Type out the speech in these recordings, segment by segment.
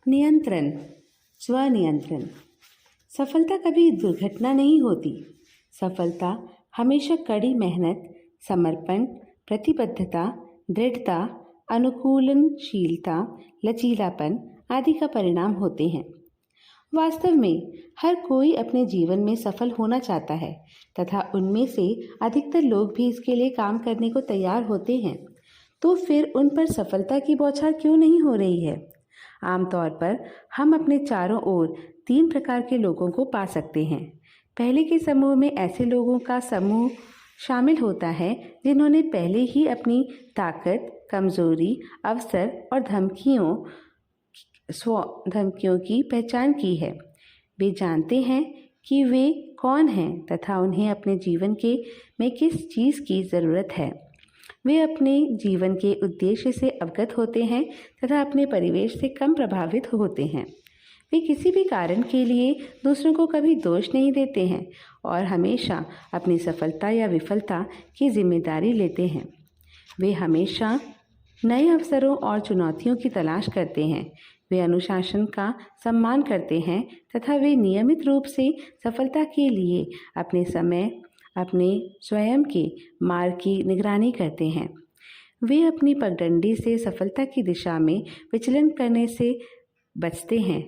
नियंत्रण, स्वनियंत्रण। सफलता कभी दुर्घटना नहीं होती। सफलता हमेशा कड़ी मेहनत, समर्पण, प्रतिबद्धता, दृढ़ता, अनुकूलनशीलता, लचीलापन आदि का परिणाम होते हैं। वास्तव में हर कोई अपने जीवन में सफल होना चाहता है तथा उनमें से अधिकतर लोग भी इसके लिए काम करने को तैयार होते हैं। तो फिर उन पर सफलता की बौछार क्यों नहीं हो रही है? आमतौर पर हम अपने चारों ओर 3 प्रकार के लोगों को पा सकते हैं। पहले के समूह में ऐसे लोगों का समूह शामिल होता है जिन्होंने पहले ही अपनी ताकत, कमजोरी, अवसर और धमकियों की पहचान की है। वे जानते हैं कि वे कौन हैं तथा उन्हें अपने जीवन में किस चीज़ की ज़रूरत है। वे अपने जीवन के उद्देश्य से अवगत होते हैं तथा अपने परिवेश से कम प्रभावित होते हैं। वे किसी भी कारण के लिए दूसरों को कभी दोष नहीं देते हैं और हमेशा अपनी सफलता या विफलता की जिम्मेदारी लेते हैं। वे हमेशा नए अवसरों और चुनौतियों की तलाश करते हैं। वे अनुशासन का सम्मान करते हैं तथा वे नियमित रूप से सफलता के लिए अपने समय, अपने स्वयं के मार्ग की निगरानी करते हैं। वे अपनी पगडंडी से सफलता की दिशा में विचलन करने से बचते हैं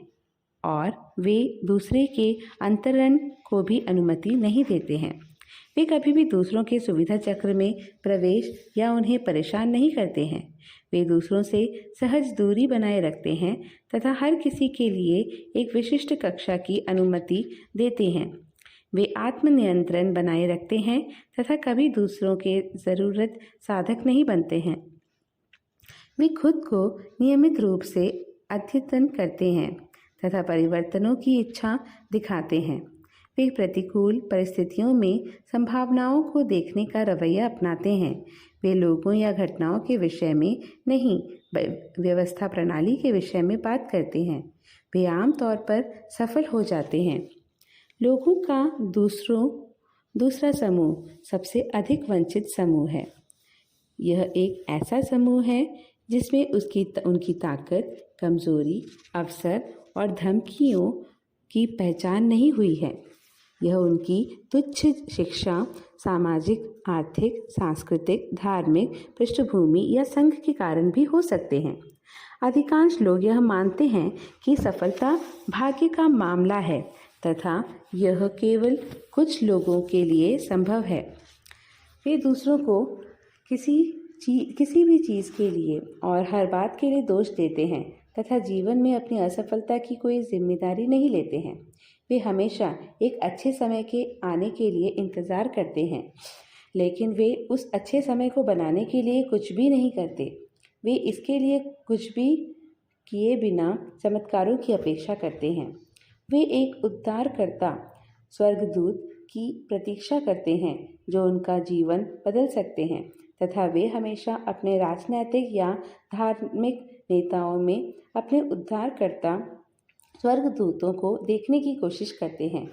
और वे दूसरे के अंतरण को भी अनुमति नहीं देते हैं। वे कभी भी दूसरों के सुविधा चक्र में प्रवेश या उन्हें परेशान नहीं करते हैं। वे दूसरों से सहज दूरी बनाए रखते हैं तथा हर किसी के लिए एक विशिष्ट कक्षा की अनुमति देते हैं। वे आत्मनियंत्रण बनाए रखते हैं तथा कभी दूसरों के ज़रूरत साधक नहीं बनते हैं। वे खुद को नियमित रूप से अद्यतन करते हैं तथा परिवर्तनों की इच्छा दिखाते हैं। वे प्रतिकूल परिस्थितियों में संभावनाओं को देखने का रवैया अपनाते हैं। वे लोगों या घटनाओं के विषय में नहीं, व्यवस्था प्रणाली के विषय में बात करते हैं। वे आमतौर पर सफल हो जाते हैं। लोगों का दूसरा समूह सबसे अधिक वंचित समूह है। यह एक ऐसा समूह है जिसमें उनकी ताकत, कमजोरी, अवसर और धमकियों की पहचान नहीं हुई है। यह उनकी तुच्छ शिक्षा, सामाजिक, आर्थिक, सांस्कृतिक, धार्मिक पृष्ठभूमि या संघ के कारण भी हो सकते हैं। अधिकांश लोग यह मानते हैं कि सफलता भाग्य का मामला है तथा यह केवल कुछ लोगों के लिए संभव है। वे दूसरों को किसी भी चीज़ के लिए और हर बात के लिए दोष देते हैं तथा जीवन में अपनी असफलता की कोई जिम्मेदारी नहीं लेते हैं। वे हमेशा एक अच्छे समय के आने के लिए इंतज़ार करते हैं, लेकिन वे उस अच्छे समय को बनाने के लिए कुछ भी नहीं करते। वे इसके लिए कुछ भी किए बिना चमत्कारों की अपेक्षा करते हैं। वे एक उद्धारकर्ता, स्वर्गदूत की प्रतीक्षा करते हैं जो उनका जीवन बदल सकते हैं तथा वे हमेशा अपने राजनैतिक या धार्मिक नेताओं में अपने उद्धारकर्ता स्वर्गदूतों को देखने की कोशिश करते हैं।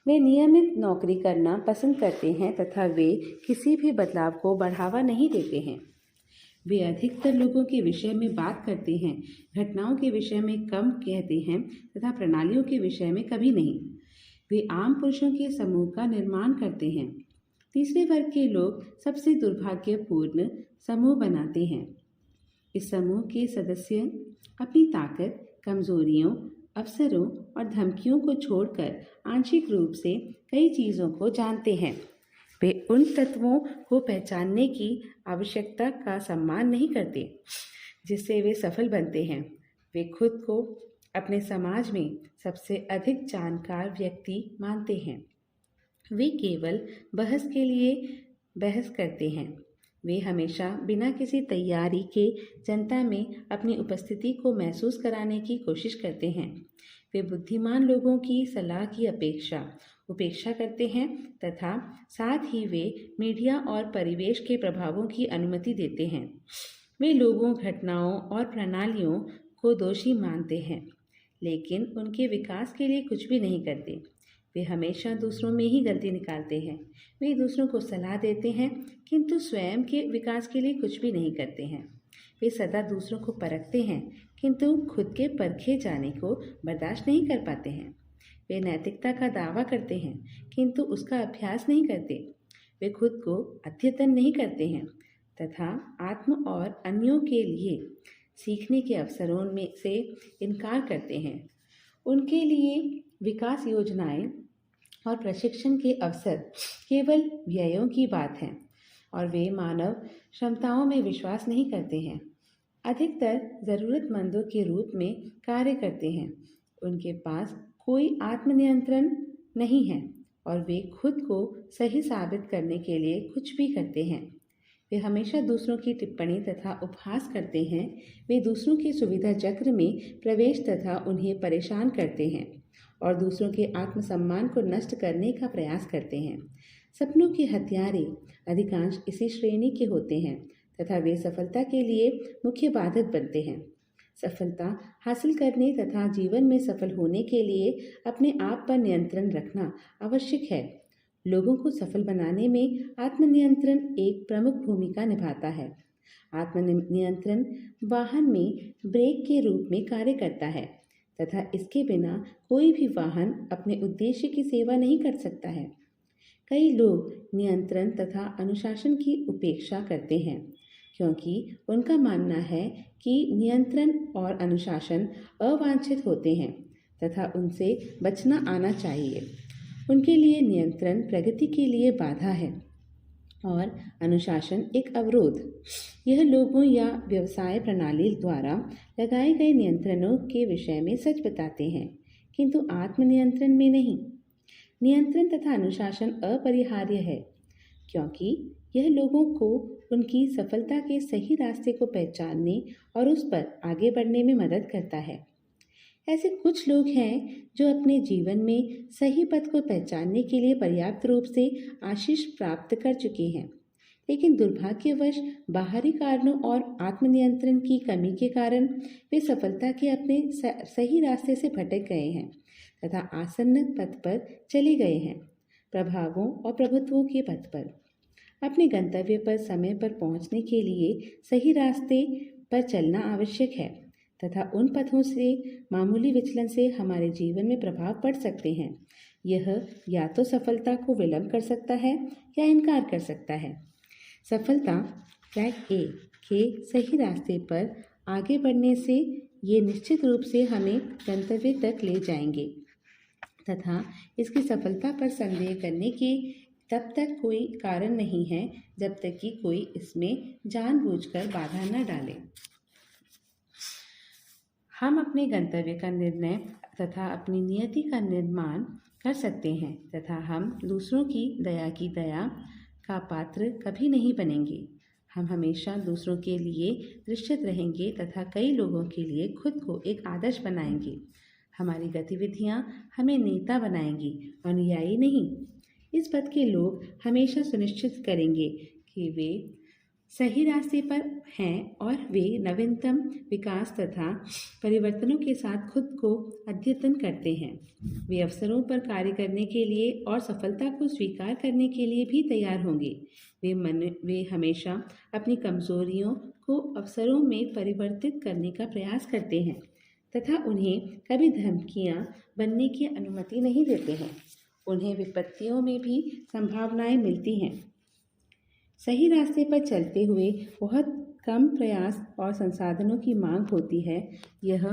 वे नियमित नौकरी करना पसंद करते हैं तथा वे किसी भी बदलाव को बढ़ावा नहीं देते हैं। वे अधिकतर लोगों के विषय में बात करते हैं, घटनाओं के विषय में कम कहते हैं तथा प्रणालियों के विषय में कभी नहीं। वे आम पुरुषों के समूह का निर्माण करते हैं। तीसरे वर्ग के लोग सबसे दुर्भाग्यपूर्ण समूह बनाते हैं। इस समूह के सदस्य अपनी ताकत, कमजोरियों, अवसरों और धमकियों को छोड़कर आंशिक रूप से कई चीज़ों को जानते हैं। वे उन तत्वों को पहचानने की आवश्यकता का सम्मान नहीं करते जिससे वे सफल बनते हैं। वे खुद को अपने समाज में सबसे अधिक जानकार व्यक्ति मानते हैं। वे केवल बहस के लिए बहस करते हैं। वे हमेशा बिना किसी तैयारी के जनता में अपनी उपस्थिति को महसूस कराने की कोशिश करते हैं। वे बुद्धिमान लोगों की सलाह की उपेक्षा करते हैं तथा साथ ही वे मीडिया और परिवेश के प्रभावों की अनुमति देते हैं। वे लोगों, घटनाओं और प्रणालियों को दोषी मानते हैं लेकिन उनके विकास के लिए कुछ भी नहीं करते। वे हमेशा दूसरों में ही गलती निकालते हैं। वे दूसरों को सलाह देते हैं किंतु स्वयं के विकास के लिए कुछ भी नहीं करते हैं। वे सदा दूसरों को परखते हैं किंतु खुद के परखे जाने को बर्दाश्त नहीं कर पाते हैं। वे नैतिकता का दावा करते हैं किंतु उसका अभ्यास नहीं करते। वे खुद को अद्यतन नहीं करते हैं तथा आत्म और अन्यों के लिए सीखने के अवसरों में से इनकार करते हैं। उनके लिए विकास योजनाएं और प्रशिक्षण के अवसर केवल व्ययों की बात है और वे मानव क्षमताओं में विश्वास नहीं करते हैं। अधिकतर ज़रूरतमंदों के रूप में कार्य करते हैं। उनके पास कोई आत्मनियंत्रण नहीं है और वे खुद को सही साबित करने के लिए कुछ भी करते हैं। वे हमेशा दूसरों की टिप्पणी तथा उपहास करते हैं। वे दूसरों के सुविधा चक्र में प्रवेश तथा उन्हें परेशान करते हैं और दूसरों के आत्मसम्मान को नष्ट करने का प्रयास करते हैं। सपनों के हत्यारे अधिकांश इसी श्रेणी के होते हैं तथा वे सफलता के लिए मुख्य बाधक बनते हैं। सफलता हासिल करने तथा जीवन में सफल होने के लिए अपने आप पर नियंत्रण रखना आवश्यक है। लोगों को सफल बनाने में आत्मनियंत्रण एक प्रमुख भूमिका निभाता है। आत्मनियंत्रण वाहन में ब्रेक के रूप में कार्य करता है तथा इसके बिना कोई भी वाहन अपने उद्देश्य की सेवा नहीं कर सकता है। कई लोग नियंत्रण तथा अनुशासन की उपेक्षा करते हैं क्योंकि उनका मानना है कि नियंत्रण और अनुशासन अवांछित होते हैं तथा उनसे बचना आना चाहिए। उनके लिए नियंत्रण प्रगति के लिए बाधा है और अनुशासन एक अवरोध। यह लोगों या व्यवसाय प्रणाली द्वारा लगाए गए नियंत्रणों के विषय में सच बताते हैं किंतु आत्मनियंत्रण में नहीं। नियंत्रण तथा अनुशासन अपरिहार्य है क्योंकि यह लोगों को उनकी सफलता के सही रास्ते को पहचानने और उस पर आगे बढ़ने में मदद करता है। ऐसे कुछ लोग हैं जो अपने जीवन में सही पथ को पहचानने के लिए पर्याप्त रूप से आशीष प्राप्त कर चुके हैं, लेकिन दुर्भाग्यवश बाहरी कारणों और आत्मनियंत्रण की कमी के कारण वे सफलता के अपने सही रास्ते से भटक गए हैं तथा आसन्न पथ पर चले गए हैं, प्रभावों और प्रभुत्वों के पथ पर। अपने गंतव्य पर समय पर पहुंचने के लिए सही रास्ते पर चलना आवश्यक है तथा उन पथों से मामूली विचलन से हमारे जीवन में प्रभाव पड़ सकते हैं। यह या तो सफलता को विलंब कर सकता है या इनकार कर सकता है। सफलता ट्रैक ए के सही रास्ते पर आगे बढ़ने से ये निश्चित रूप से हमें गंतव्य तक ले जाएंगे तथा इसकी सफलता पर संदेह करने के तब तक कोई कारण नहीं है जब तक कि कोई इसमें जानबूझकर बाधा न डाले। हम अपने गंतव्य का निर्णय तथा अपनी नियति का निर्माण कर सकते हैं तथा हम दूसरों की दया का पात्र कभी नहीं बनेंगे। हम हमेशा दूसरों के लिए दृश्यत रहेंगे तथा कई लोगों के लिए खुद को एक आदर्श बनाएंगे। हमारी गतिविधियां हमें नेता बनाएंगी, अनुयायी नहीं। इस पद के लोग हमेशा सुनिश्चित करेंगे कि वे सही रास्ते पर हैं और वे नवीनतम विकास तथा परिवर्तनों के साथ खुद को अद्यतन करते हैं। वे अवसरों पर कार्य करने के लिए और सफलता को स्वीकार करने के लिए भी तैयार होंगे। वे हमेशा अपनी कमजोरियों को अवसरों में परिवर्तित करने का प्रयास करते हैं तथा उन्हें कभी धमकियां बनने की अनुमति नहीं देते हैं। उन्हें विपत्तियों में भी संभावनाएं मिलती हैं। सही रास्ते पर चलते हुए बहुत कम प्रयास और संसाधनों की मांग होती है। यह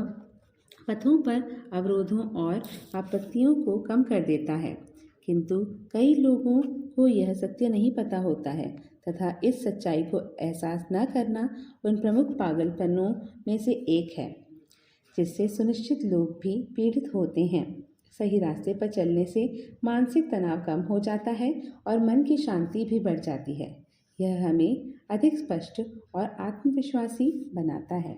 पथों पर अवरोधों और आपत्तियों को कम कर देता है, किंतु कई लोगों को यह सत्य नहीं पता होता है तथा इस सच्चाई को एहसास न करना उन प्रमुख पागलपनों में से एक है जिससे सुनिश्चित लोग भी पीड़ित होते हैं। सही रास्ते पर चलने से मानसिक तनाव कम हो जाता है और मन की शांति भी बढ़ जाती है। यह हमें अधिक स्पष्ट और आत्मविश्वासी बनाता है।